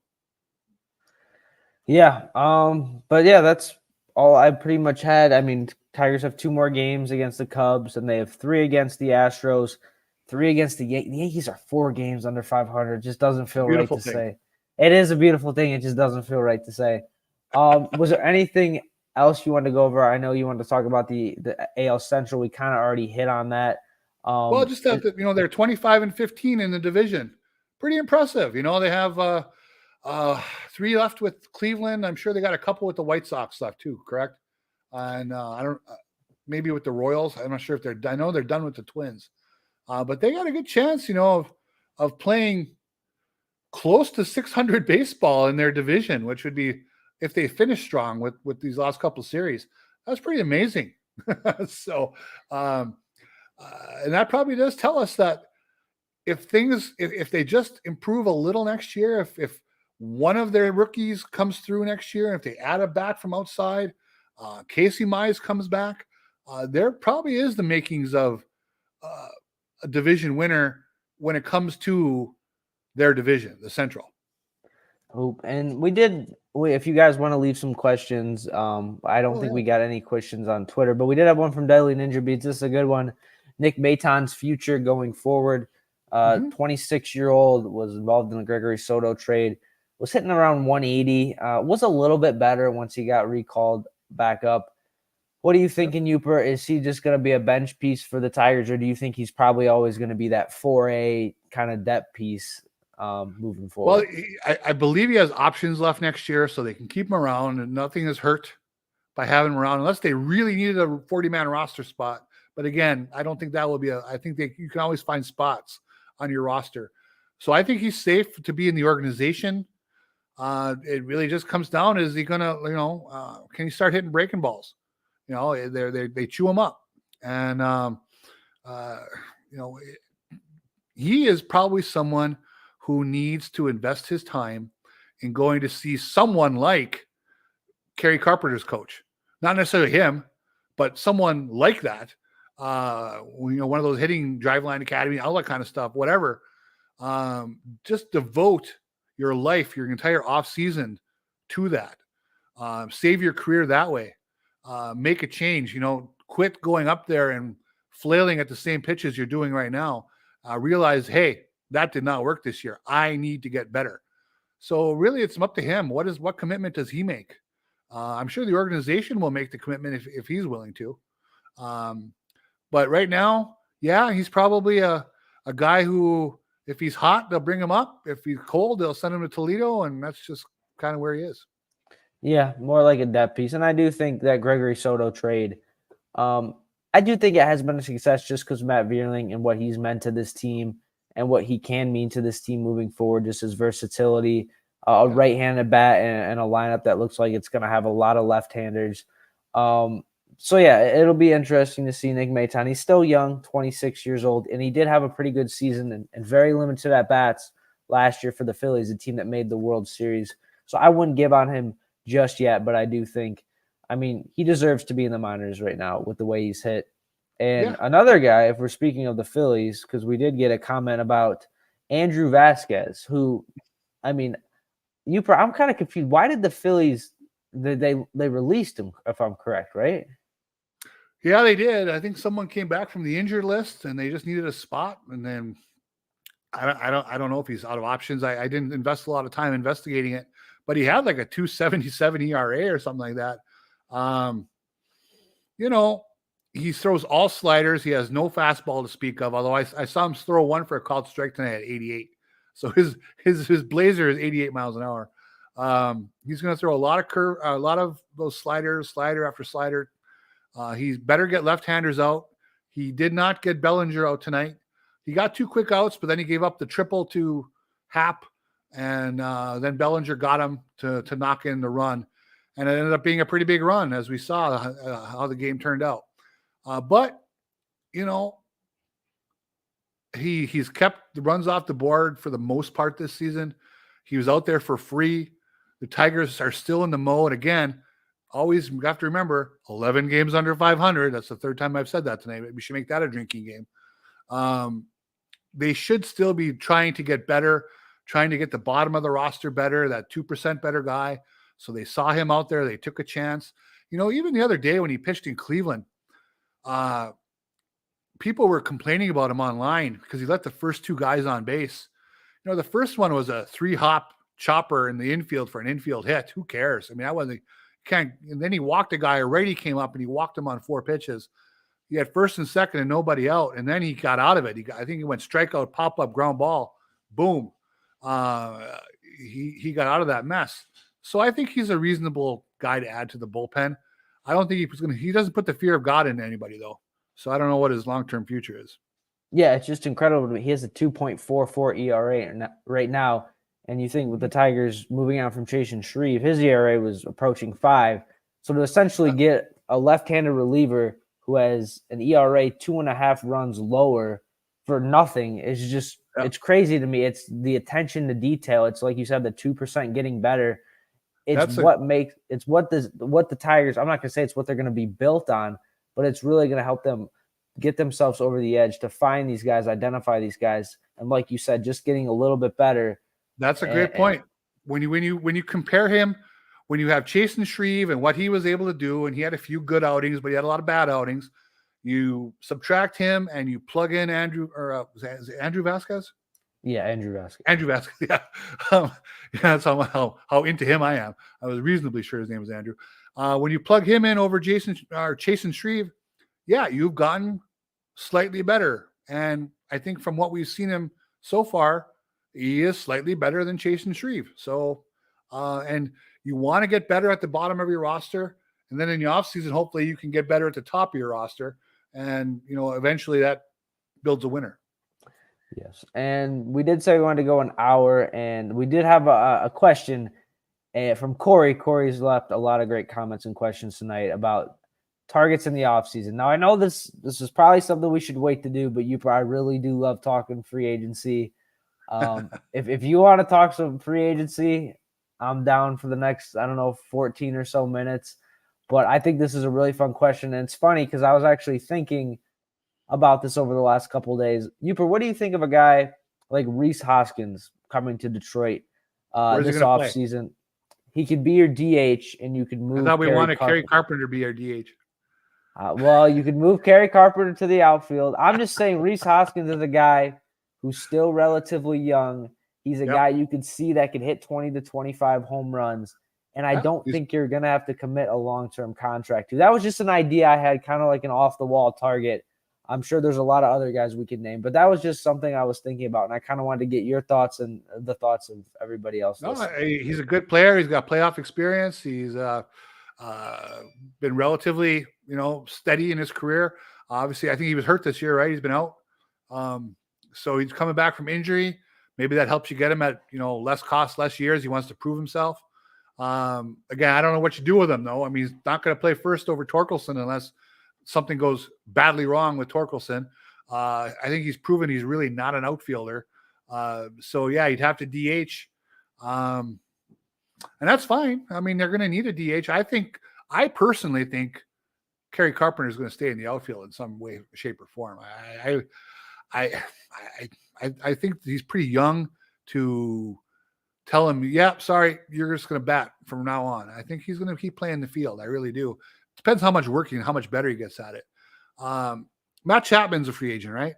Yeah. But yeah, that's all I pretty much had. I mean, Tigers have 2 more games against the Cubs, and they have 3 against the Astros. 3 against the Yankees. The Yankees are 4 games under 500. Just doesn't feel right Beautiful to thing. say. It is a beautiful thing. It just doesn't feel right to say. Was there anything else you wanted to go over? I know you wanted to talk about the AL Central. We kind of already hit on that. Well, just that, they're 25-15 in the division. Pretty impressive. They have 3 left with Cleveland. I'm sure they got a couple with the White Sox left too, correct? And I don't, maybe with the Royals. I'm not sure if I know they're done with the Twins. But they got a good chance, of playing close to 600 baseball in their division, which would be, if they finish strong with these last couple of series, that's pretty amazing. So, and that probably does tell us that if they just improve a little next year, if one of their rookies comes through next year, if they add a bat from outside, Casey Mize comes back, there probably is the makings of a division winner when it comes to their division, the Central. And if you guys want to leave some questions, I don't think we got any questions on Twitter, but we did have one from Deadly Ninja Beats. This is a good one. Nick Maton's future going forward. 26-year-old, was involved in the Gregory Soto trade, was hitting around 180, was a little bit better once he got recalled back up. What are you thinking, Uper? Is he just going to be a bench piece for the Tigers, or do you think he's probably always going to be that 4A kind of depth piece moving forward? Well, I believe he has options left next year, so they can keep him around, and nothing is hurt by having him around, unless they really needed a 40-man roster spot. But again, I don't think that will be I think you can always find spots on your roster. So I think he's safe to be in the organization. It really just comes down, is he going to, can he start hitting breaking balls? They chew him up. And, he is probably someone who needs to invest his time in going to see someone like Kerry Carpenter's coach. Not necessarily him, but someone like that. One of those hitting Driveline Academy, all that kind of stuff, whatever. Just devote your life, your entire off season to that. Save your career that way. Make a change, quit going up there and flailing at the same pitches you're doing right now. Realize, hey, that did not work this year. I need to get better. So really it's up to him. What commitment does he make? I'm sure the organization will make the commitment if he's willing to. But right now, yeah, he's probably a guy who, if he's hot, they'll bring him up. If he's cold, they'll send him to Toledo, and that's just kind of where he is. Yeah, more like a depth piece. And I do think that Gregory Soto trade, I do think it has been a success just because Matt Vierling and what he's meant to this team and what he can mean to this team moving forward, just his versatility, a right-handed bat and a lineup that looks like it's going to have a lot of left-handers. So, yeah, it'll be interesting to see Nick Maton. He's still young, 26 years old, and he did have a pretty good season and very limited at-bats last year for the Phillies, a team that made the World Series. So I wouldn't give on him just yet, but I do think, he deserves to be in the minors right now with the way he's hit. And another guy, if we're speaking of the Phillies, because we did get a comment about Andrew Vasquez, who, I'm kind of confused. Why did the Phillies, they released him, if I'm correct, right? Yeah, they did. I think someone came back from the injured list and they just needed a spot. And then I don't know if he's out of options. I didn't invest a lot of time investigating it, but he had like a 2.77 ERA or something like that. He throws all sliders. He has no fastball to speak of, although I saw him throw one for a called strike tonight at 88. So his blazer is 88 miles an hour. He's going to throw a lot of those sliders, slider after slider. He better get left-handers out. He did not get Bellinger out tonight. He got 2 quick outs, but then he gave up the triple to Happ, and then Bellinger got him to knock in the run. And it ended up being a pretty big run, as we saw how the game turned out. But he's kept the runs off the board for the most part this season. He was out there for free. The Tigers are still in the mode. Again, always have to remember, 11 games under 500. That's the third time I've said that tonight. We should make that a drinking game. They should still be trying to get better, trying to get the bottom of the roster better, that 2% better guy. So they saw him out there. They took a chance. Even the other day when he pitched in Cleveland, people were complaining about him online because he let the first two guys on base. The first one was a 3-hop chopper in the infield for an infield hit. Who cares? I mean, I wasn't can't. And then he walked a guy. A righty came up and he walked him on 4 pitches. He had first and second and nobody out, and then he got out of it. I think he went strikeout, pop up, ground ball, boom. He got out of that mess. So I think he's a reasonable guy to add to the bullpen. I don't think he doesn't put the fear of God into anybody though. So I don't know what his long-term future is. Yeah, it's just incredible to me. He has a 2.44 ERA right now. And you think with the Tigers moving out from Chase and Shreve, his ERA was approaching 5. So to essentially get a left-handed reliever who has an ERA 2.5 runs lower for nothing is just it's crazy to me. It's the attention to detail. It's like you said, the 2% getting better. It's what the Tigers, I'm not gonna say it's what they're gonna be built on, but it's really gonna help them get themselves over the edge to find these guys, identify these guys, and like you said, just getting a little bit better. That's a great point. When you compare him, when you have Chase and Shreve and what he was able to do, and he had a few good outings, but he had a lot of bad outings. You subtract him and you plug in Andrew, or is it Andrew Vasquez? Yeah, Andrew Vasquez. Andrew Vasquez. Yeah, that's how into him I am. I was reasonably sure his name was Andrew. When you plug him in over Chase and Shreve, yeah, you've gotten slightly better. And I think from what we've seen him so far, he is slightly better than Chase and Shreve. So, and you want to get better at the bottom of your roster. And then in the offseason, hopefully you can get better at the top of your roster. And, eventually that builds a winner. Yes. And we did say we wanted to go an hour, and we did have a question from Corey. Corey's left a lot of great comments and questions tonight about targets in the offseason. Now, I know this is probably something we should wait to do, but I really do love talking free agency. If you want to talk some free agency, I'm down for the next, 14 or so minutes. But I think this is a really fun question. And it's funny because I was actually thinking about this over the last couple of days. Uper, what do you think of a guy like Rhys Hoskins coming to Detroit this offseason? He could be your DH, and you could move. I thought we wanted Kerry Carpenter to be our DH. Well, you could move Kerry Carpenter to the outfield. I'm just saying Rhys Hoskins is a guy who's still relatively young. He's a guy you could see that could hit 20 to 25 home runs. And I don't think you're going to have to commit a long-term contract to. That was just an idea I had, kind of like an off-the-wall target. I'm sure there's a lot of other guys we could name, but that was just something I was thinking about, and I kind of wanted to get your thoughts and the thoughts of everybody else. No, he's a good player. He's got playoff experience. He's been relatively, steady in his career. Obviously, I think he was hurt this year, right? He's been out. So he's coming back from injury. Maybe that helps you get him at, less cost, less years. He wants to prove himself. Again, I don't know what you do with him, though. I mean, he's not going to play first over Torkelson unless something goes badly wrong with Torkelson. I think he's proven he's really not an outfielder. So, yeah, he'd have to DH. And that's fine. I mean, they're going to need a DH. I personally think Kerry Carpenter is going to stay in the outfield in some way, shape, or form. I think he's pretty young to tell him, sorry, you're just going to bat from now on. I think he's going to keep playing the field. I really do. Depends how much working and how much better he gets at it. Matt Chapman's a free agent, right?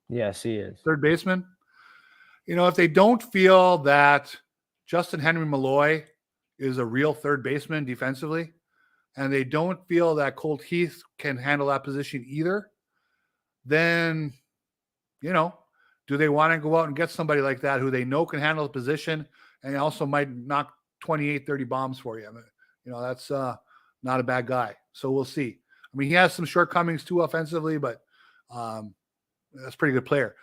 Yes, he is. Third baseman. If they don't feel that Justin Henry Malloy is a real third baseman defensively, and they don't feel that Colt Heath can handle that position either, then, do they want to go out and get somebody like that who they know can handle the position and also might knock 28, 30 bombs for you? That's not a bad guy. So we'll see. I mean, he has some shortcomings too offensively, but that's a pretty good player.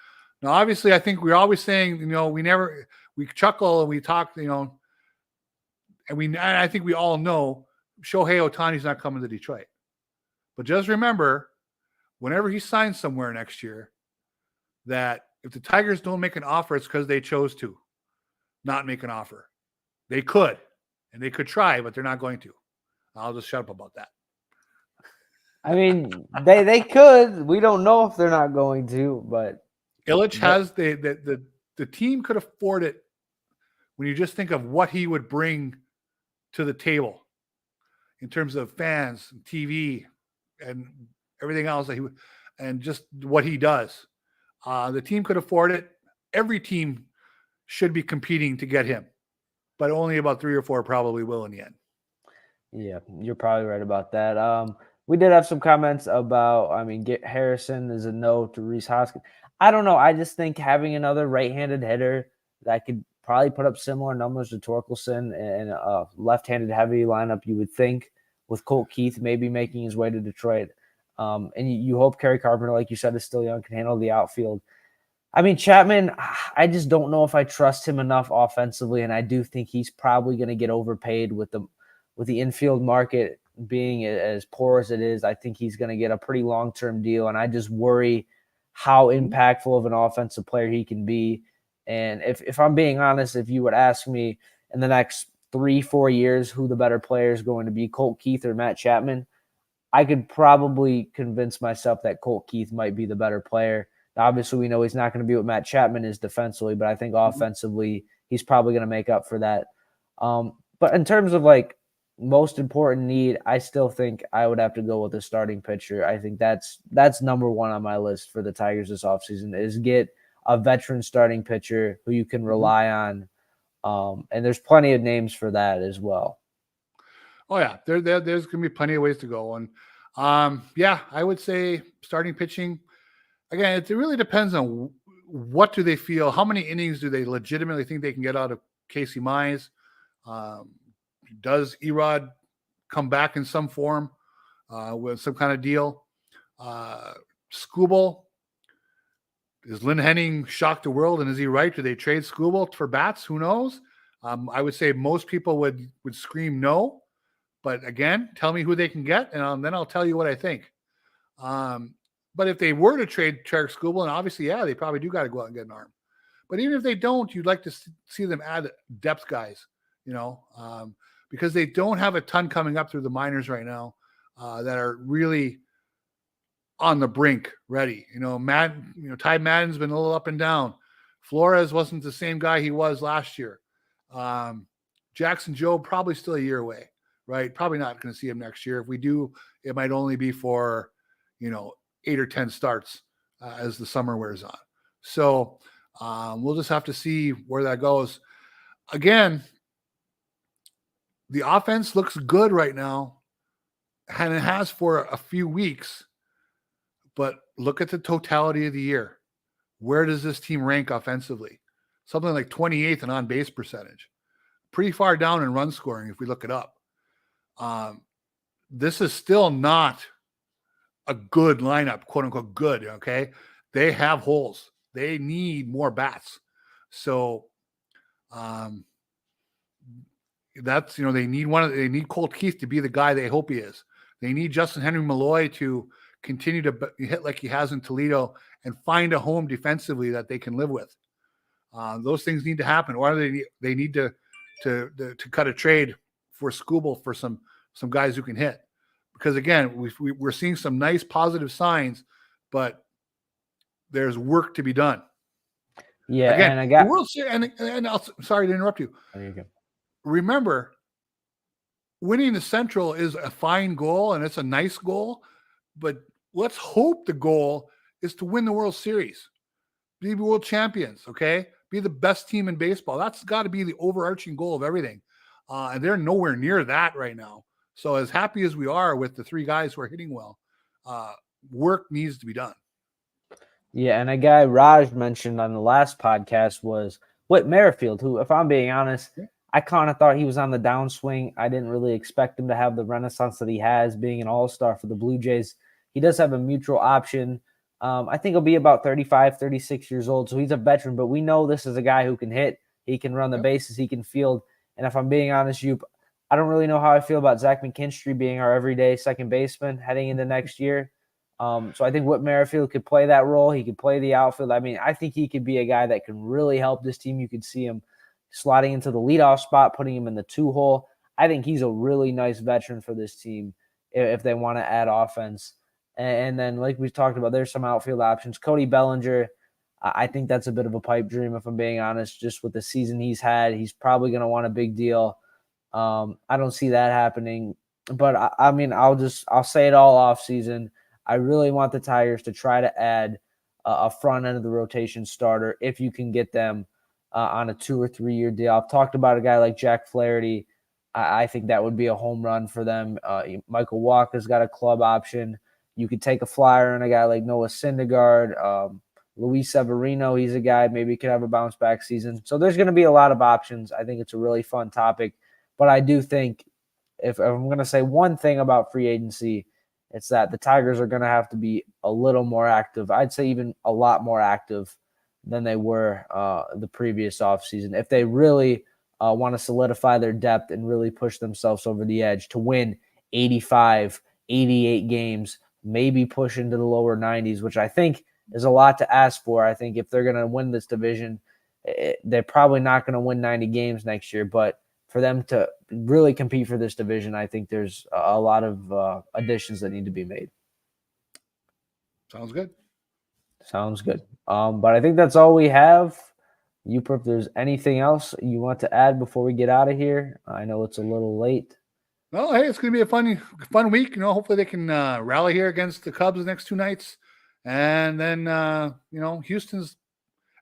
Now, obviously, I think we're always saying, we chuckle and we talk, and I think we all know Shohei Ohtani's not coming to Detroit. But just remember, whenever he signs somewhere next year, that if the Tigers don't make an offer, it's because they chose to not make an offer. They could, and they could try, but they're not going to. I'll just shut up about that. I mean, they could. We don't know if they're not going to, but Illich has the team could afford it when you just think of what he would bring to the table in terms of fans, TV, and everything else that he would. and just what he does. The team could afford it. Every team should be competing to get him, but only about 3 or 4 probably will in the end. Yeah, you're probably right about that. We did have some comments about, get Harrison is a no to Reese Hoskins. I don't know. I just think having another right-handed hitter that could probably put up similar numbers to Torkelson and a left-handed heavy lineup, you would think, with Colt Keith maybe making his way to Detroit. And you hope Kerry Carpenter, like you said, is still young, can handle the outfield. Chapman, I just don't know if I trust him enough offensively, and I do think he's probably going to get overpaid with the infield market being as poor as it is. I think he's going to get a pretty long-term deal, and I just worry how impactful of an offensive player he can be. And if I'm being honest, if you would ask me in the next 3-4 years who the better player is going to be, Colt Keith or Matt Chapman, I could probably convince myself that Colt Keith might be the better player. Obviously, we know he's not going to be what Matt Chapman is defensively, but I think offensively, he's probably going to make up for that. But in terms of most important need, I still think I would have to go with a starting pitcher. I think that's number one on my list for the Tigers this offseason is get a veteran starting pitcher who you can rely on. And there's plenty of names for that as well. Oh yeah, there's going to be plenty of ways to go. And I would say starting pitching. Again, it really depends on what do they feel, how many innings do they legitimately think they can get out of Casey Mize. Does Erod come back in some form with some kind of deal? Skubal, is Lynn Henning shocked the world, and is he right? Do they trade Skubal for bats? Who knows? I would say most people would scream no. But again, tell me who they can get, and then I'll tell you what I think. But if they were to trade Tarek Skubal, and obviously, they probably do got to go out and get an arm. But even if they don't, you'd like to see them add depth guys, because they don't have a ton coming up through the minors right now that are really on the brink ready. Ty Madden's been a little up and down. Flores wasn't the same guy he was last year. Jackson Jobe probably still a year away, right? Probably not going to see him next year. If we do, it might only be for, 8 or 10 starts as the summer wears on. So we'll just have to see where that goes. Again, the offense looks good right now, and it has for a few weeks. But look at the totality of the year. Where does this team rank offensively? Something like 28th in on-base percentage. Pretty far down in run scoring if we look it up. This is still not a good lineup, quote unquote good, okay? They have holes. They need more bats. So that's, they need Colt Keith to be the guy they hope he is. They need Justin Henry Malloy to continue to hit like he has in Toledo and find a home defensively that they can live with. Those things need to happen, or they need to cut a trade for Skubal for some guys who can hit. Because again, we're seeing some nice positive signs, but there's work to be done. Yeah, again, and I got the World Series, and sorry to interrupt you. There you go. Remember, winning the Central is a fine goal and it's a nice goal, but let's hope the goal is to win the World Series, be world champions, okay? Be the best team in baseball. That's got to be the overarching goal of everything. And they're nowhere near that right now. So as happy as we are with the 3 guys who are hitting well, work needs to be done. Yeah, and a guy Raj mentioned on the last podcast was Whit Merrifield, who, if I'm being honest, I kind of thought he was on the downswing. I didn't really expect him to have the renaissance that he has, being an all-star for the Blue Jays. He does have a mutual option. I think he'll be about 35, 36 years old, so he's a veteran, but we know this is a guy who can hit. He can run the bases. He can field. And if I'm being honest, I don't really know how I feel about Zach McKinstry being our everyday second baseman heading into next year. So I think Whit Merrifield could play that role. He could play the outfield. I think he could be a guy that can really help this team. You could see him sliding into the leadoff spot, putting him in the 2-hole. I think he's a really nice veteran for this team if they want to add offense. And then, like we talked about, there's some outfield options. Cody Bellinger, I think that's a bit of a pipe dream, if I'm being honest, just with the season he's had. He's probably going to want a big deal. I don't see that happening. But, I'll say it all off season. I really want the Tigers to try to add a front end of the rotation starter if you can get them on a 2 or 3 year deal. I've talked about a guy like Jack Flaherty. I think that would be a home run for them. Michael Walker's got a club option. You could take a flyer on a guy like Noah Syndergaard. Luis Severino, he's a guy maybe could have a bounce back season. So there's going to be a lot of options. I think it's a really fun topic. But I do think if I'm going to say one thing about free agency, it's that the Tigers are going to have to be a little more active. I'd say even a lot more active than they were the previous offseason. If they really want to solidify their depth and really push themselves over the edge to win 85, 88 games, maybe push into the lower 90s, which I think is a lot to ask for. I think if they're going to win this division, they're probably not going to win 90 games next year. But for them to really compete for this division, I think there's a lot of additions that need to be made. Sounds good. Sounds good. But I think that's all we have. If there's anything else you want to add before we get out of here, I know it's a little late. Well, hey, it's going to be a fun week. Hopefully they can rally here against the Cubs the next 2 nights. And then, Houston's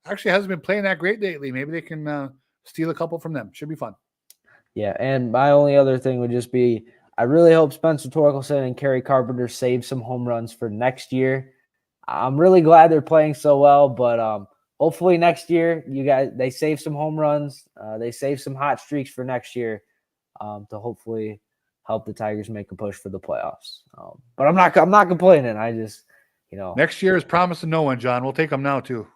actually hasn't been playing that great lately. Maybe they can steal a couple from them. Should be fun. Yeah, and my only other thing would just be I really hope Spencer Torkelson and Kerry Carpenter save some home runs for next year. I'm really glad they're playing so well, but hopefully next year they save some home runs. They save some hot streaks for next year to hopefully help the Tigers make a push for the playoffs. But I'm not complaining. I just next year is promised to no one, John. We'll take them now too.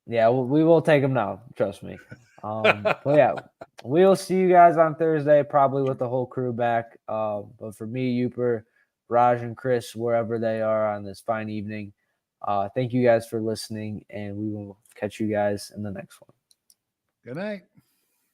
Yeah, we will take them now. Trust me. But yeah, we'll see you guys on Thursday, probably with the whole crew back. But for me, Uper, Raj, and Chris, wherever they are on this fine evening, thank you guys for listening, and we will catch you guys in the next one. Good night.